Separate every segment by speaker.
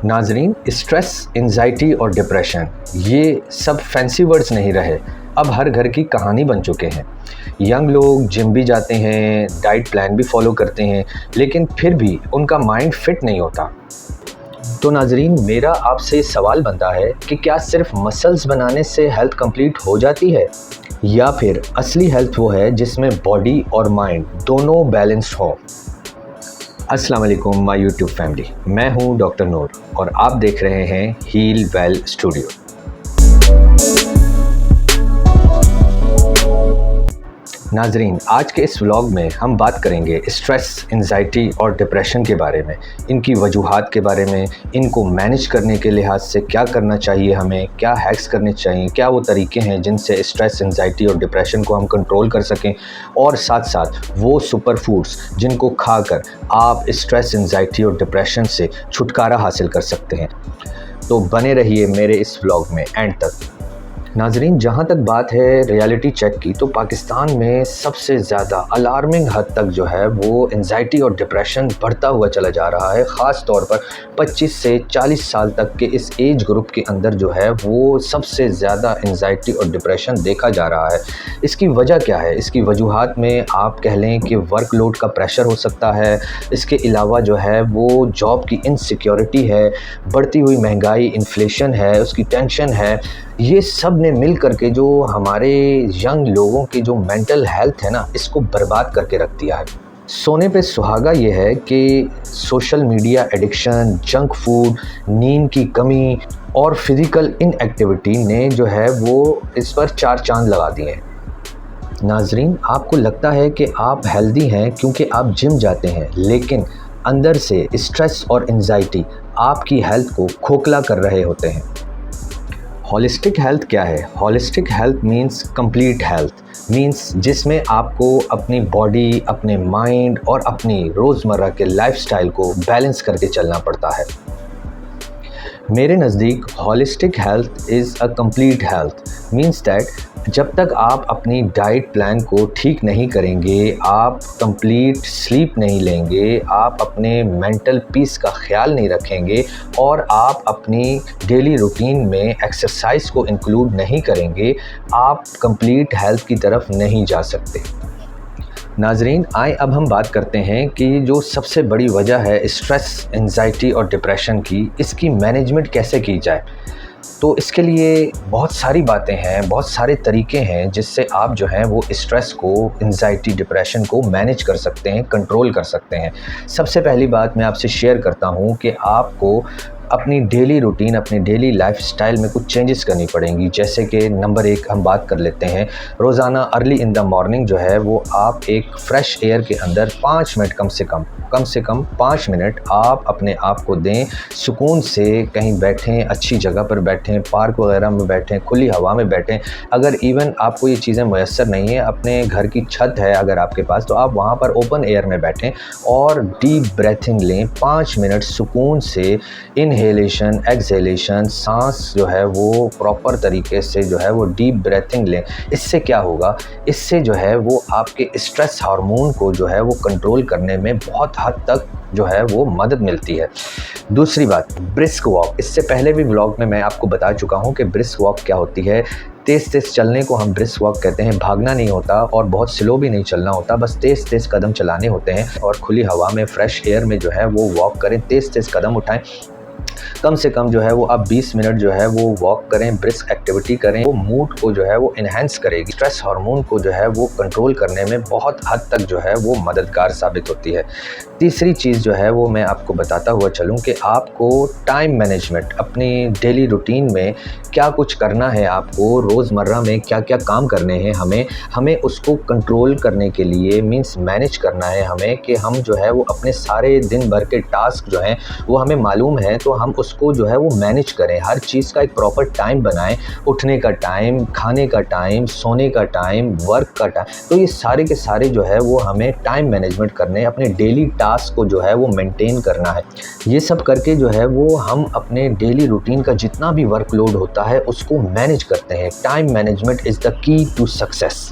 Speaker 1: नाजरीन, stress, anxiety और depression ये सब फैंसी वर्ड्स नहीं रहे, अब हर घर की कहानी बन चुके हैं। यंग लोग जिम भी जाते हैं, डाइट प्लान भी फॉलो करते हैं, लेकिन फिर भी उनका माइंड फिट नहीं होता। तो नाजरीन, मेरा आपसे सवाल बनता है कि क्या सिर्फ मसल्स बनाने से हेल्थ कंप्लीट हो जाती है, या फिर असली हेल्थ वो है जिसमें बॉडी और माइंड दोनों बैलेंस्ड हो। अस्सलाम वालेकुम माय यूट्यूब फैमिली, मैं हूं डॉक्टर नूर और आप देख रहे हैं हील वेल स्टूडियो। नाजरीन, आज के इस व्लॉग में हम बात करेंगे स्ट्रेस, एंजाइटी और डिप्रेशन के बारे में, इनकी वजूहात के बारे में, इनको मैनेज करने के लिहाज से क्या करना चाहिए हमें, क्या हैक्स करने चाहिए, क्या वो तरीके हैं जिनसे स्ट्रेस, एंजाइटी और डिप्रेशन को हम कंट्रोल कर सकें, और साथ साथ वो सुपर फूड्स जिनको खाकर आप स्ट्रेस, एंजाइटी और डिप्रेशन से छुटकारा हासिल कर सकते हैं। तो बने रहिए मेरे इस व्लॉग में एंड तक। नाजरीन, जहाँ तक बात है रियलिटी चेक की, तो पाकिस्तान में सबसे ज़्यादा अलार्मिंग हद तक जो है वो एंजाइटी और डिप्रेशन बढ़ता हुआ चला जा रहा है। ख़ास तौर पर 25 से 40 साल तक के इस एज ग्रुप के अंदर जो है वो सबसे ज़्यादा एंजाइटी और डिप्रेशन देखा जा रहा है। इसकी वजह क्या है? इसकी वजूहात में आप कह लें कि वर्कलोड का प्रेशर हो सकता है, इसके अलावा जो है वो जॉब की इनसिक्योरिटी है, बढ़ती हुई महंगाई, इन्फ्लेशन है, उसकी टेंशन है। ये सब ने मिल करके जो हमारे यंग लोगों की जो मेंटल हेल्थ है ना, इसको बर्बाद करके रख दिया है। सोने पे सुहागा ये है कि social media addiction, junk food, नींद की कमी और फिज़िकल इनएक्टिविटी ने जो है वो इस पर 4 चांद लगा दिए हैं। नाजरीन, आपको लगता है कि आप हेल्दी हैं क्योंकि आप जिम जाते हैं, लेकिन अंदर से स्ट्रेस और एंजाइटी आपकी हेल्थ को खोखला कर रहे होते हैं। होलिस्टिक हेल्थ क्या है? Holistic health means complete health, means जिसमें आपको अपनी बॉडी, अपने माइंड और अपनी रोज़मर्रा के लाइफस्टाइल को बैलेंस करके चलना पड़ता है। मेरे नज़दीक holistic health is a complete health, means that जब तक आप अपनी डाइट प्लान को ठीक नहीं करेंगे, आप कंप्लीट स्लीप नहीं लेंगे, आप अपने मेंटल पीस का ख्याल नहीं रखेंगे और आप अपनी डेली रूटीन में एक्सरसाइज को इंक्लूड नहीं करेंगे, आप कंप्लीट हेल्थ की तरफ नहीं जा सकते। नाजरीन, आए अब हम बात करते हैं कि जो सबसे बड़ी वजह है स्ट्रेस, एंजाइटी और डिप्रेशन की, इसकी मैनेजमेंट कैसे की जाए। तो इसके लिए बहुत सारी बातें हैं, बहुत सारे तरीके हैं जिससे आप जो हैं वो स्ट्रेस को, एंजाइटी, डिप्रेशन को मैनेज कर सकते हैं, कंट्रोल कर सकते हैं। सबसे पहली बात मैं आपसे शेयर करता हूँ कि आपको अपनी डेली रूटीन, अपनी डेली लाइफस्टाइल में कुछ चेंजेस करनी पड़ेंगी। जैसे कि नंबर 1 हम बात कर लेते हैं, रोज़ाना अर्ली इन द मॉर्निंग जो है वो आप एक फ़्रेश एयर के अंदर 5 मिनट कम से कम 5 मिनट आप अपने आप को दें। सुकून से कहीं बैठें, अच्छी जगह पर बैठें, पार्क वगैरह में बैठें, खुली हवा में बैठें। अगर इवन आपको ये चीज़ें मुयस्सर नहीं है, अपने घर की छत है अगर आपके पास, तो आप वहाँ पर ओपन एयर में बैठें और डीप ब्रेथिंग लें। 5 मिनट सुकून से इनहेलेशन, एक्सहेलेशन, सांस जो है वो प्रॉपर तरीके से जो है वो डीप ब्रेथिंग लें। इससे क्या होगा? इससे जो है वो आपके स्ट्रेस हार्मोन को जो है वो कंट्रोल करने में बहुत हद तक जो है वो मदद मिलती है। दूसरी बात, ब्रिस्क वॉक। इससे पहले भी व्लॉग में मैं आपको बता चुका हूँ कि ब्रिस्क वॉक क्या होती है। तेज़ चलने को हम ब्रिस्क वॉक कहते हैं। भागना नहीं होता और बहुत स्लो भी नहीं चलना होता, बस तेज़ कदम चलाने होते हैं और खुली हवा में, फ्रेश एयर में जो है वो वॉक करें, तेज़ कदम उठाएं। कम से कम जो है वो आप 20 मिनट जो है वो वॉक करें, ब्रिस्क एक्टिविटी करें। वो मूड को जो है वो इन्हेंस करेगी, स्ट्रेस हार्मोन को जो है वो कंट्रोल करने में बहुत हद तक जो है वो मददगार साबित होती है। तीसरी चीज़ जो है वो मैं आपको बताता हुआ चलूँ कि आपको टाइम मैनेजमेंट, अपनी डेली रूटीन में क्या कुछ करना है, आपको रोज़मर्रा में क्या क्या काम करने हैं, हमें उसको कंट्रोल करने के लिए मीन्स मैनेज करना है हमें, कि हम जो है वो अपने सारे दिन भर के टास्क जो हैं वो हमें मालूम है, तो हम उसको जो है वो मैनेज करें। हर चीज़ का एक प्रॉपर टाइम बनाएं, उठने का टाइम, खाने का टाइम, सोने का टाइम, वर्क का टाइम। तो ये सारे के सारे जो है वो हमें टाइम मैनेजमेंट करने हैं, अपने डेली टास्क को जो है वो मेंटेन करना है। ये सब करके जो है वो हम अपने डेली रूटीन का जितना भी वर्कलोड होता है उसको मैनेज करते हैं। Time management is the key to success.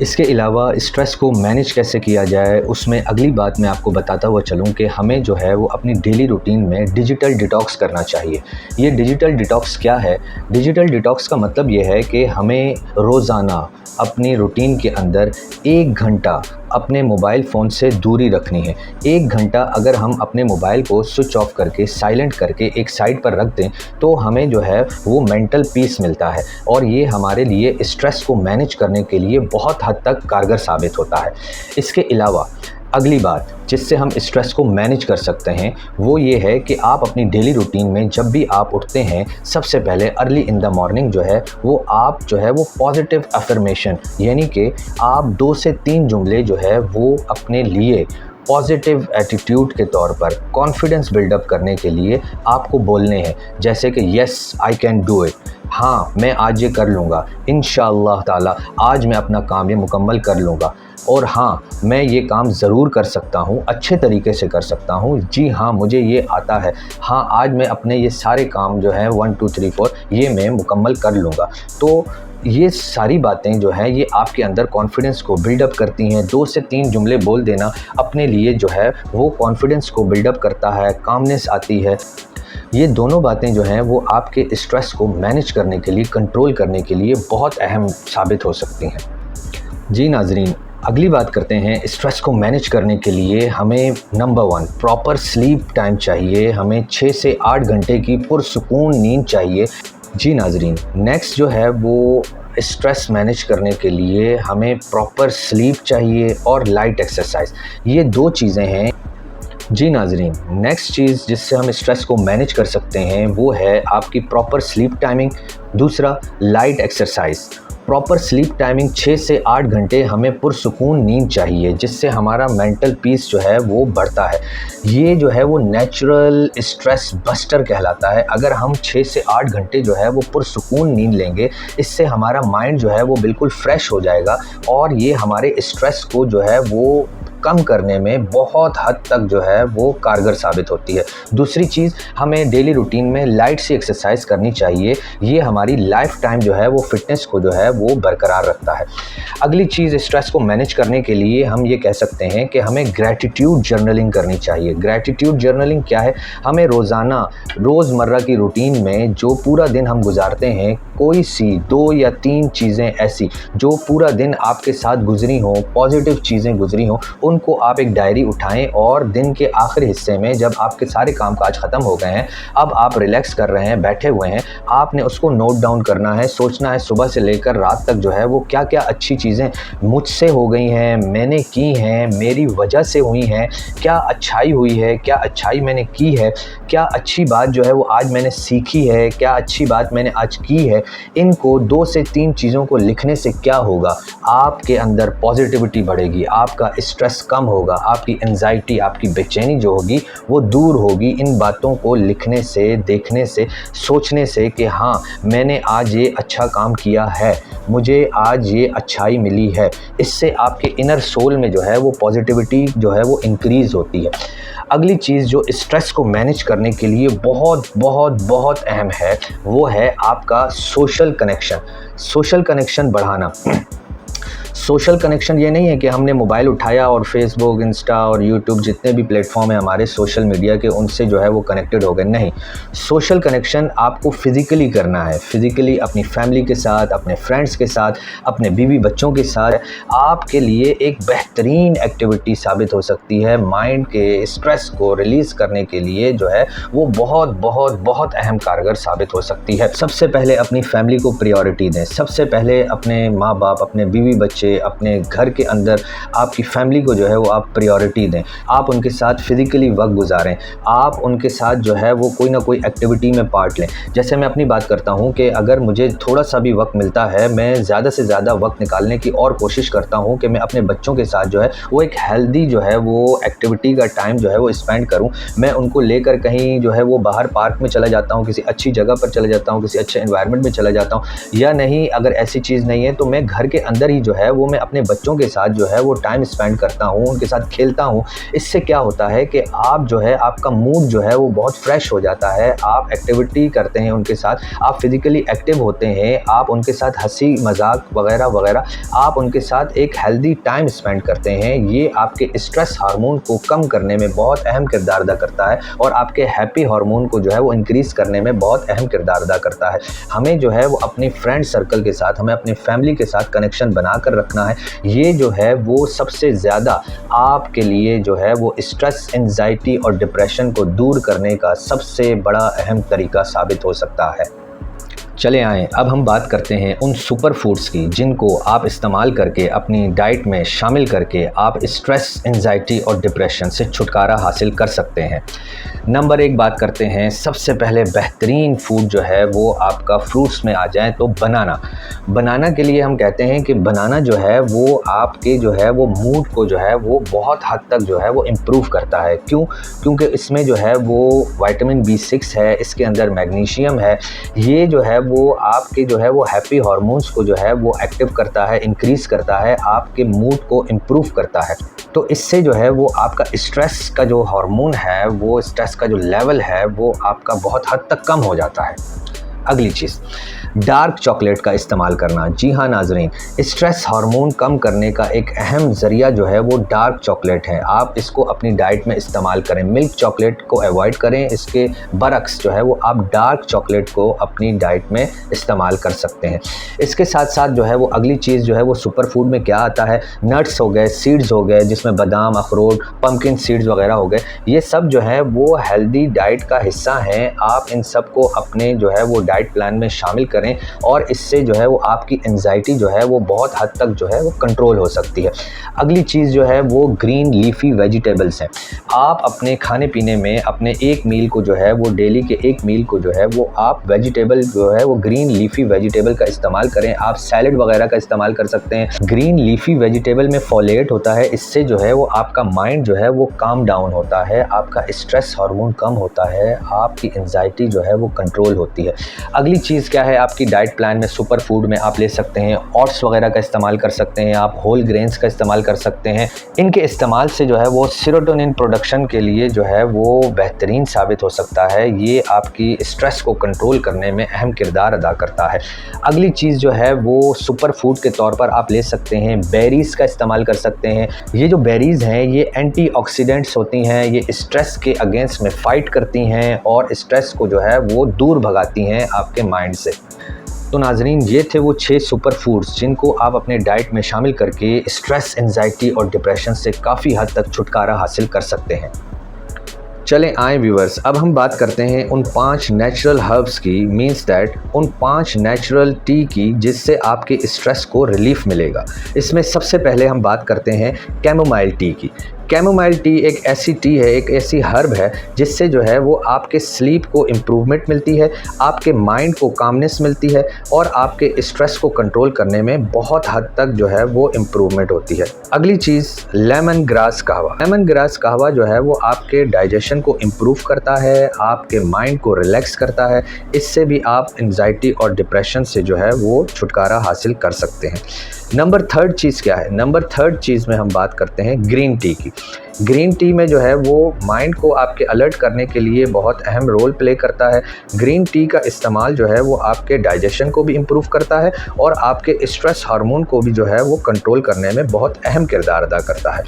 Speaker 1: इसके अलावा स्ट्रेस को मैनेज कैसे किया जाए, उसमें अगली बात मैं आपको बताता हुआ चलूँ कि हमें जो है वो अपनी डेली रूटीन में डिजिटल डिटॉक्स करना चाहिए। ये डिजिटल डिटॉक्स क्या है? डिजिटल डिटॉक्स का मतलब ये है कि हमें रोज़ाना अपनी रूटीन के अंदर 1 घंटा अपने मोबाइल फ़ोन से दूरी रखनी है। 1 घंटा अगर हम अपने मोबाइल को स्विच ऑफ करके, साइलेंट करके एक साइड पर रख दें, तो हमें जो है वो मेंटल पीस मिलता है और ये हमारे लिए स्ट्रेस को मैनेज करने के लिए बहुत हद तक कारगर साबित होता है। इसके अलावा अगली बात जिससे हम स्ट्रेस को मैनेज कर सकते हैं वो ये है कि आप अपनी डेली रूटीन में जब भी आप उठते हैं, सबसे पहले अर्ली इन द मॉर्निंग जो है वो आप जो है वो पॉजिटिव अफर्मेशन, यानी कि आप 2 से 3 जुमले जो है वो अपने लिए पॉजिटिव एटीट्यूड के तौर पर कॉन्फिडेंस बिल्डअप करने के लिए आपको बोलने हैं। जैसे कि yes I can do it, हाँ मैं आज ये कर लूँगा, इंशाअल्लाह ताला आज मैं अपना काम ये मुकम्मल कर लूँगा, और हाँ मैं ये काम ज़रूर कर सकता हूँ, अच्छे तरीके से कर सकता हूँ, जी हाँ मुझे ये आता है, हाँ आज मैं अपने ये सारे काम जो हैं 1 2 3 4 ये मैं मुकम्मल कर लूँगा। तो ये सारी बातें जो हैं ये आपके अंदर कॉन्फिडेंस को बिल्डअप करती हैं। 2 से 3 जुमले बोल देना अपने लिए जो है वो कॉन्फिडेंस को बिल्डअप करता है, कामनेस आती है। ये दोनों बातें जो हैं वो आपके स्ट्रेस को मैनेज करने के लिए, कंट्रोल करने के लिए बहुत अहम साबित हो सकती हैं। जी नाज़रीन, अगली बात करते हैं। स्ट्रेस को मैनेज करने के लिए हमें नंबर 1 प्रॉपर स्लीप टाइम चाहिए। हमें 6 से 8 घंटे की पुरसुकून नींद चाहिए। जी नाज़रीन, नेक्स्ट जो है वो स्ट्रेस मैनेज करने के लिए हमें प्रॉपर स्लीप चाहिए और लाइट एक्सरसाइज, ये 2 चीज़ें हैं। जी नाज़रीन, नेक्स्ट चीज़ जिससे हम स्ट्रेस को मैनेज कर सकते हैं वो है आपकी प्रॉपर स्लीप टाइमिंग, दूसरा light exercise. Proper sleep timing 6 से 8 घंटे हमें पुरसुकून नींद चाहिए, जिससे हमारा मेंटल पीस जो है वो बढ़ता है। ये जो है वो नेचुरल स्ट्रेस बस्टर कहलाता है। अगर हम 6 से 8 घंटे जो है वो पुरसुकून नींद लेंगे, इससे हमारा माइंड जो है वो बिल्कुल फ्रेश हो जाएगा और ये हमारे स्ट्रेस को जो है वो कम करने में बहुत हद तक जो है वो कारगर साबित होती है। दूसरी चीज़, हमें डेली रूटीन में लाइट सी एक्सरसाइज करनी चाहिए। ये हमारी लाइफ टाइम जो है वो फिटनेस को जो है वो बरकरार रखता है। अगली चीज़, स्ट्रेस को मैनेज करने के लिए हम ये कह सकते हैं कि हमें ग्रैटिट्यूड जर्नलिंग करनी चाहिए। ग्रैटिट्यूड जर्नलिंग क्या है? हमें रोज़ाना रोज़मर्रा की रूटीन में जो पूरा दिन हम गुजारते हैं, कोई सी 2 या 3 चीज़ें ऐसी जो पूरा दिन आपके साथ गुजरी हों, पॉजिटिव चीज़ें गुजरी हों, उनको आप एक डायरी उठाएं और दिन के आखिरी हिस्से में जब आपके सारे कामकाज ख़त्म हो गए हैं, अब आप रिलैक्स कर रहे हैं, बैठे हुए हैं, आपने उसको नोट डाउन करना है, सोचना है सुबह से लेकर रात तक जो है वो क्या क्या अच्छी चीज़ें मुझसे हो गई हैं, मैंने की हैं, मेरी वजह से हुई हैं, क्या अच्छाई हुई है, क्या अच्छाई मैंने की है, क्या अच्छी बात जो है वो आज मैंने सीखी है, क्या अच्छी बात मैंने आज की है। इनको 2 से 3 चीज़ों को लिखने से क्या होगा, आपके अंदर पॉजिटिविटी बढ़ेगी, आपका स्ट्रेस कम होगा, आपकी एंजाइटी, आपकी बेचैनी जो होगी वो दूर होगी इन बातों को लिखने से, देखने से, सोचने से कि हाँ मैंने आज ये अच्छा काम किया है, मुझे आज ये अच्छाई मिली है। इससे आपके इनर सोल में जो है वो पॉजिटिविटी जो है वो इंक्रीज़ होती है। अगली चीज़ जो स्ट्रेस को मैनेज करने के लिए बहुत बहुत बहुत अहम है वो है आपका सोशल कनेक्शन। सोशल कनेक्शन बढ़ाना। सोशल कनेक्शन ये नहीं है कि हमने मोबाइल उठाया और फेसबुक, इंस्टा और यूट्यूब जितने भी प्लेटफॉर्म हैं हमारे सोशल मीडिया के, उनसे जो है वो कनेक्टेड हो गए। नहीं, सोशल कनेक्शन आपको फिज़िकली करना है। फिज़िकली अपनी फैमिली के साथ, अपने फ्रेंड्स के साथ, अपने बीवी बच्चों के साथ। आपके लिए एक बेहतरीन एक्टिविटी साबित हो सकती है। माइंड के स्ट्रेस को रिलीज़ करने के लिए जो है वो बहुत बहुत बहुत अहम कारगर साबित हो सकती है। सबसे पहले अपनी फैमिली को प्रायोरिटी दें। सबसे पहले अपने माँ बाप, अपने बीवी बच्चे, अपने घर के अंदर आपकी फैमिली को जो है वो आप प्रायोरिटी दें। आप उनके साथ फिज़िकली वक्त गुजारें। आप उनके साथ जो है वो कोई ना कोई एक्टिविटी में पार्ट लें। जैसे मैं अपनी बात करता हूँ कि अगर मुझे थोड़ा सा भी वक्त मिलता है, मैं ज़्यादा से ज़्यादा वक्त निकालने की और कोशिश करता हूँ कि मैं अपने बच्चों के साथ जो है वो एक हेल्दी जो है वो एक्टिविटी का टाइम जो है वो स्पेंड करूँ। मैं उनको लेकर कहीं जो है वो बाहर पार्क में चला जाता हूँ, किसी अच्छी जगह पर चला जाता हूँ, किसी अच्छे एनवायरनमेंट में चला जाता हूँ, या नहीं अगर ऐसी चीज़ नहीं है तो मैं घर के अंदर ही जो है वो मैं अपने बच्चों के साथ जो है वो टाइम स्पेंड करता हूँ, उनके साथ खेलता हूँ। इससे क्या होता है कि आप जो है आपका मूड जो है वो बहुत फ्रेश हो जाता है। आप एक्टिविटी करते हैं उनके साथ, आप फिज़िकली एक्टिव होते हैं, आप उनके साथ हँसी मज़ाक वगैरह वगैरह, आप उनके साथ एक हेल्दी टाइम स्पेंड करते हैं। ये आपके स्ट्रेस हार्मोन को कम करने में बहुत अहम किरदार अदा करता है और आपके हैप्पी हार्मोन को जो है वो इंक्रीज़ करने में बहुत अहम किरदार अदा करता है। हमें जो है वो अपने फ्रेंड सर्कल के साथ, हमें अपनी फैमिली के साथ कनेक्शन बनाकर रखना है। ये जो है वो सबसे ज़्यादा आपके लिए जो है वो स्ट्रेस, एंजाइटी और डिप्रेशन को दूर करने का सबसे बड़ा अहम तरीका साबित हो सकता है। चले आएँ अब हम बात करते हैं उन सुपर फूड्स की जिनको आप इस्तेमाल करके अपनी डाइट में शामिल करके आप स्ट्रेस, एंजाइटी और डिप्रेशन से छुटकारा हासिल कर सकते हैं। नंबर 1 बात करते हैं, सबसे पहले बेहतरीन फूड जो है वो आपका फ्रूट्स में आ जाए तो बनाना के लिए हम कहते हैं कि बनाना जो है वो आपके जो है वो मूड को जो है वो बहुत हद तक जो है वो इम्प्रूव करता है। क्यों? क्योंकि इसमें जो है वो विटामिन B6 है, इसके अंदर मैग्नीशियम है। ये जो है वो आपके जो है वो हैप्पी हार्मोन्स को जो है वो एक्टिव करता है, इंक्रीज़ करता है, आपके मूड को इम्प्रूव करता है। तो इससे जो है वो आपका स्ट्रेस का जो हार्मोन है, वो स्ट्रेस का जो लेवल है वो आपका बहुत हद तक कम हो जाता है। अगली चीज़, डार्क चॉकलेट का इस्तेमाल करना। जी हाँ नाज़रीन, स्ट्रेस हार्मोन कम करने का एक अहम ज़रिया जो है वो डार्क चॉकलेट है। आप इसको अपनी डाइट में इस्तेमाल करें, मिल्क चॉकलेट को अवॉइड करें, इसके बरक्स जो है वो आप डार्क चॉकलेट को अपनी डाइट में इस्तेमाल कर सकते हैं। इसके साथ साथ जो है वो अगली चीज़ जो है वो सुपर फूड में क्या आता है, नट्स हो गए, सीड्स हो गए, जिसमें बादाम, अखरोट, पम्पकिन सीड्स वगैरह हो गए। ये सब जो है वो हेल्दी डाइट का हिस्सा हैं। आप इन सब को अपने जो है वो डाइट प्लान में शामिल करें और इससे जो है वो आपकी एंजाइटी जो है वो बहुत हद तक जो है वो कंट्रोल हो सकती है। अगली चीज़ जो है वो ग्रीन लीफी वेजिटेबल्स हैं। आप अपने खाने पीने में अपने एक मील को जो है वो डेली के एक मील को जो है वो आप वेजिटेबल जो है वो ग्रीन लीफी वेजिटेबल का इस्तेमाल करें। आप सैलड वगैरह का इस्तेमाल कर सकते हैं। ग्रीन लीफी वेजिटेबल में फोलेट होता है, इससे जो है वो आपका माइंड जो है वो काम डाउन होता है, आपका स्ट्रेस हार्मोन कम होता है, आपकी एंजाइटी जो है वो कंट्रोल होती है। अगली चीज़ क्या है, आपकी डाइट प्लान में सुपर फूड में आप ले सकते हैं ओट्स वगैरह का इस्तेमाल कर सकते हैं, आप होल ग्रेन्स का इस्तेमाल कर सकते हैं। इनके इस्तेमाल से जो है वो सेरोटोनिन प्रोडक्शन के लिए जो है वो बेहतरीन साबित हो सकता है। ये आपकी स्ट्रेस को कंट्रोल करने में अहम किरदार अदा करता है। अगली चीज़ जो है वो सुपर फूड के तौर पर आप ले सकते हैं, बेरीज़ का इस्तेमाल कर सकते हैं। ये जो बेरीज़ हैं ये एंटीऑक्सीडेंट्स होती हैं, ये स्ट्रेस के अगेंस्ट में फ़ाइट करती हैं और स्ट्रेस को जो है वो दूर भगाती हैं आपके माइंड से। तो नाज़रीन, ये थे वो 6 सुपर फूड्स जिनको आप अपने डाइट में शामिल करके स्ट्रेस, एंजाइटी और डिप्रेशन से काफ़ी हद तक छुटकारा हासिल कर सकते हैं। चलें आए व्यूवर्स, अब हम बात करते हैं उन 5 नेचुरल हर्ब्स की, मीन्स दैट उन 5 नेचुरल टी की जिससे आपके स्ट्रेस को रिलीफ मिलेगा। इसमें सबसे पहले हम बात करते हैं कैमोमाइल टी की। कैमोमाइल टी एक ऐसी टी है, एक ऐसी हर्ब है जिससे जो है वो आपके स्लीप को इम्प्रूवमेंट मिलती है, आपके माइंड को कामनेस मिलती है और आपके स्ट्रेस को कंट्रोल करने में बहुत हद तक जो है वो इम्प्रूवमेंट होती है। अगली चीज़, लेमन ग्रास कहवा। लेमन ग्रास कहवा जो है वो आपके डाइजेशन को इम्प्रूव करता है, आपके माइंड को रिलैक्स करता है। इससे भी आप एंजाइटी और डिप्रेशन से जो है वो छुटकारा हासिल कर सकते हैं। नंबर 3 चीज़ क्या है? नंबर 3 चीज़ में हम बात करते हैं ग्रीन टी की। ग्रीन टी में जो है वो माइंड को आपके अलर्ट करने के लिए बहुत अहम रोल प्ले करता है। ग्रीन टी का इस्तेमाल जो है वो आपके डाइजेशन को भी इम्प्रूव करता है और आपके स्ट्रेस हार्मोन को भी जो है वो कंट्रोल करने में बहुत अहम किरदार अदा करता है।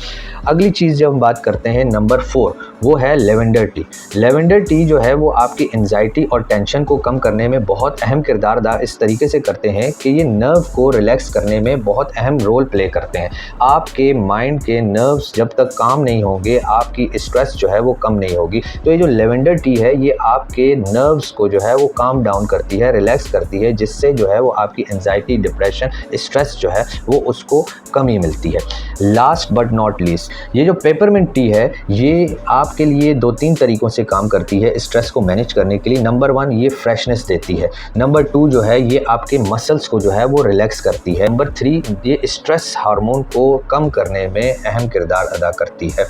Speaker 1: अगली चीज़ जब हम बात करते हैं नंबर 4, वो है लेवेंडर टी। लेवेंडर टी जो है वो आपकी एंजाइटी और टेंशन को कम करने में बहुत अहम किरदार अदा इस तरीके से करते हैं कि ये नर्व को रिलैक्स करने में बहुत अहम रोल प्ले करते हैं। आपके माइंड के नर्व्स जब तक काम नहीं होंगे, आपकी स्ट्रेस जो है वो कम नहीं होगी। तो ये जो लेवेंडर टी है ये आपके नर्व्स को जो है वो काम डाउन करती है, रिलैक्स करती है, जिससे जो है वो आपकी एंजाइटी, डिप्रेशन, स्ट्रेस जो है वो उसको कमी मिलती है। लास्ट बट नॉट लीस्ट, ये जो पेपरमिंट टी है ये आपके लिए 2-3 तरीकों से काम करती है स्ट्रेस को मैनेज करने के लिए। नंबर 1, ये फ्रेशनेस देती है। नंबर 2 जो है ये आपके मसल्स को जो है वो रिलैक्स करती है। नंबर 3, ये स्ट्रेस हार्मोन को कम करने में अहम किरदार अदा करती है।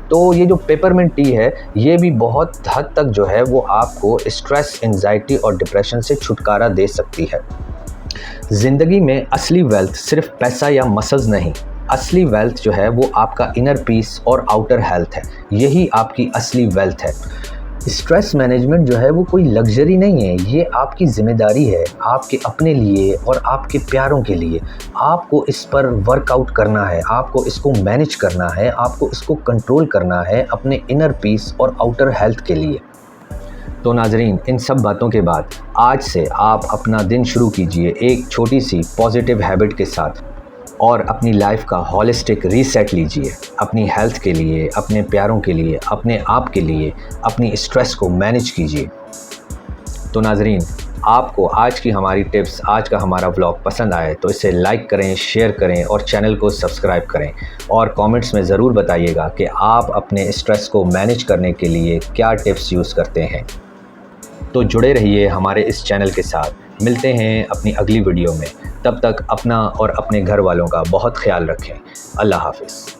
Speaker 1: तो ये जो पेपरमिंट टी है ये भी बहुत हद तक जो है वो आपको स्ट्रेस, एंजाइटी और डिप्रेशन से छुटकारा दे सकती है। ज़िंदगी में असली वेल्थ सिर्फ पैसा या मसल्स नहीं, असली वेल्थ जो है वो आपका इनर पीस और आउटर हेल्थ है। यही आपकी असली वेल्थ है। स्ट्रेस मैनेजमेंट जो है वो कोई लग्जरी नहीं है, ये आपकी ज़िम्मेदारी है, आपके अपने लिए और आपके प्यारों के लिए। आपको इस पर वर्कआउट करना है, आपको इसको मैनेज करना है, आपको इसको कंट्रोल करना है अपने इनर पीस और आउटर हेल्थ के लिए। तो नाजरीन, इन सब बातों के बाद आज से आप अपना दिन शुरू कीजिए एक छोटी सी पॉजिटिव हैबिट के साथ और अपनी लाइफ का हॉलिस्टिक रीसेट लीजिए। अपनी हेल्थ के लिए, अपने प्यारों के लिए, अपने आप के लिए, अपनी स्ट्रेस को मैनेज कीजिए। तो नाजरीन, आपको आज की हमारी टिप्स, आज का हमारा व्लॉग पसंद आए तो इसे लाइक करें, शेयर करें और चैनल को सब्सक्राइब करें और कमेंट्स में ज़रूर बताइएगा कि आप अपने स्ट्रेस को मैनेज करने के लिए क्या टिप्स यूज़ करते हैं। तो जुड़े रहिए हमारे इस चैनल के साथ। मिलते हैं अपनी अगली वीडियो में। तब तक अपना और अपने घर वालों का बहुत ख्याल रखें। अल्लाह हाफ़िज़।